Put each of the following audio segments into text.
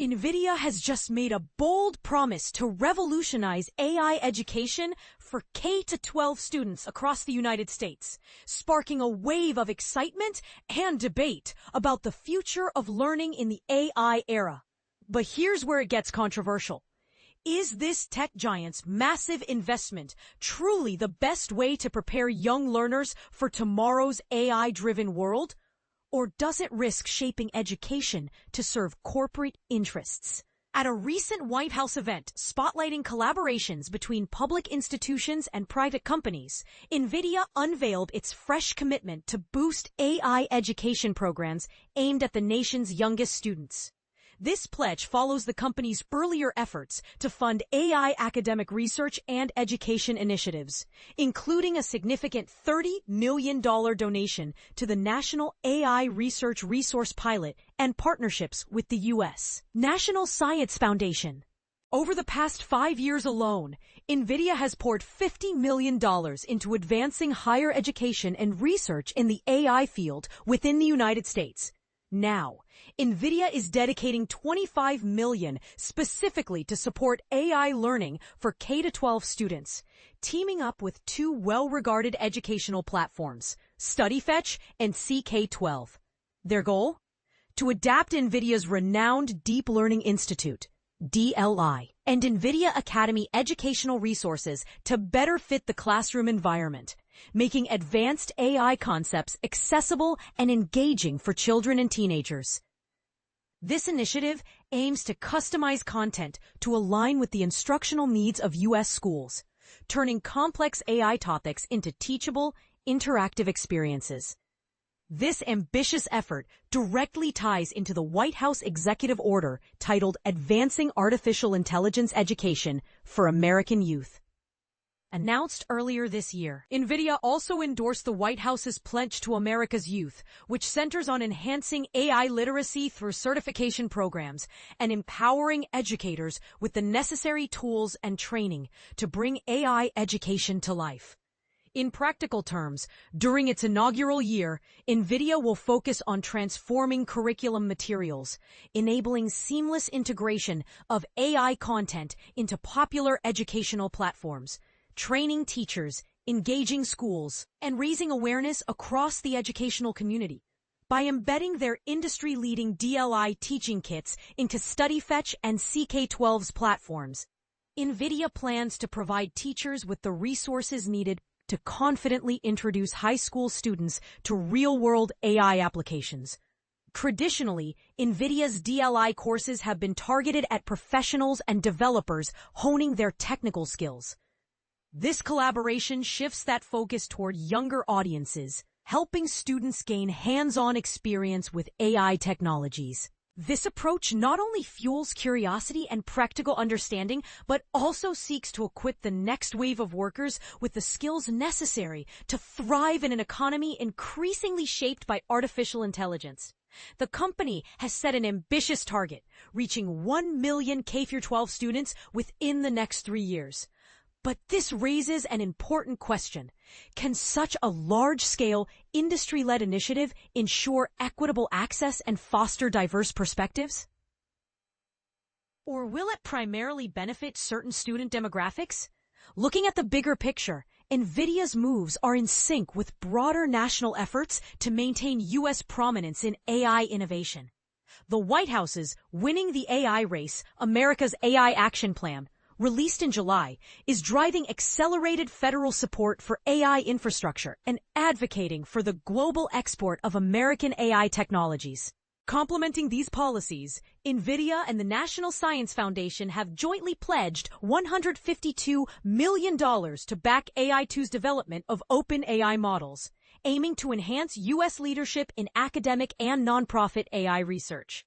NVIDIA has just made a bold promise to revolutionize AI education for K-12 students across the United States, sparking a wave of excitement and debate about the future of learning in the AI era. But here's where it gets controversial. Is this tech giant's massive investment truly the best way to prepare young learners for tomorrow's AI-driven world? Or does it risk shaping education to serve corporate interests? At a recent White House event spotlighting collaborations between public institutions and private companies, NVIDIA unveiled its fresh commitment to boost AI education programs aimed at the nation's youngest students. This pledge follows the company's earlier efforts to fund AI academic research and education initiatives, including a significant $30 million donation to the National AI Research Resource Pilot and partnerships with the U.S. National Science Foundation. Over the past 5 years alone, NVIDIA has poured $50 million into advancing higher education and research in the AI field within the United States. Now, NVIDIA is dedicating $25 million specifically to support AI learning for K-12 students, teaming up with two well-regarded educational platforms, StudyFetch and CK12. Their goal? To adapt NVIDIA's renowned Deep Learning Institute, DLI, and NVIDIA Academy educational resources to better fit the classroom environment, making advanced AI concepts accessible and engaging for children and teenagers. This initiative aims to customize content to align with the instructional needs of U.S. schools, turning complex AI topics into teachable, interactive experiences. This ambitious effort directly ties into the White House executive order titled Advancing Artificial Intelligence Education for American Youth. Announced earlier this year, NVIDIA also endorsed the White House's pledge to America's youth, which centers on enhancing AI literacy through certification programs and empowering educators with the necessary tools and training to bring AI education to life. In practical terms, during its inaugural year, NVIDIA will focus on transforming curriculum materials, enabling seamless integration of AI content into popular educational platforms, training teachers, engaging schools, and raising awareness across the educational community. By embedding their industry-leading DLI teaching kits into StudyFetch and CK12's platforms, NVIDIA plans to provide teachers with the resources needed to confidently introduce high school students to real-world AI applications. Traditionally, NVIDIA's DLI courses have been targeted at professionals and developers honing their technical skills. This collaboration shifts that focus toward younger audiences, helping students gain hands-on experience with AI technologies. This approach not only fuels curiosity and practical understanding, but also seeks to equip the next wave of workers with the skills necessary to thrive in an economy increasingly shaped by artificial intelligence. The company has set an ambitious target, reaching 1 million K-12 students within the next 3 years. But this raises an important question. Can such a large-scale, industry-led initiative ensure equitable access and foster diverse perspectives? Or will it primarily benefit certain student demographics? Looking at the bigger picture, NVIDIA's moves are in sync with broader national efforts to maintain U.S. prominence in AI innovation. The White House's Winning the AI Race, America's AI Action Plan, released in July, is driving accelerated federal support for AI infrastructure and advocating for the global export of American AI technologies. Complementing these policies, NVIDIA and the National Science Foundation have jointly pledged $152 million to back AI2's development of open AI models, aiming to enhance U.S. leadership in academic and nonprofit AI research.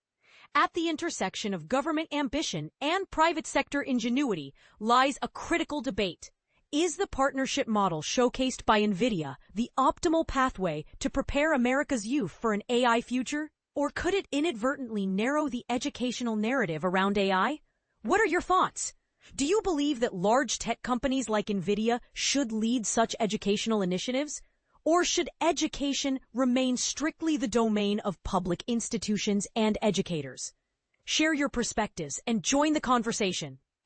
At the intersection of government ambition and private sector ingenuity lies a critical debate. Is the partnership model showcased by NVIDIA the optimal pathway to prepare America's youth for an AI future? Or could it inadvertently narrow the educational narrative around AI? What are your thoughts? Do you believe that large tech companies like NVIDIA should lead such educational initiatives? Or should education remain strictly the domain of public institutions and educators? Share your perspectives and join the conversation.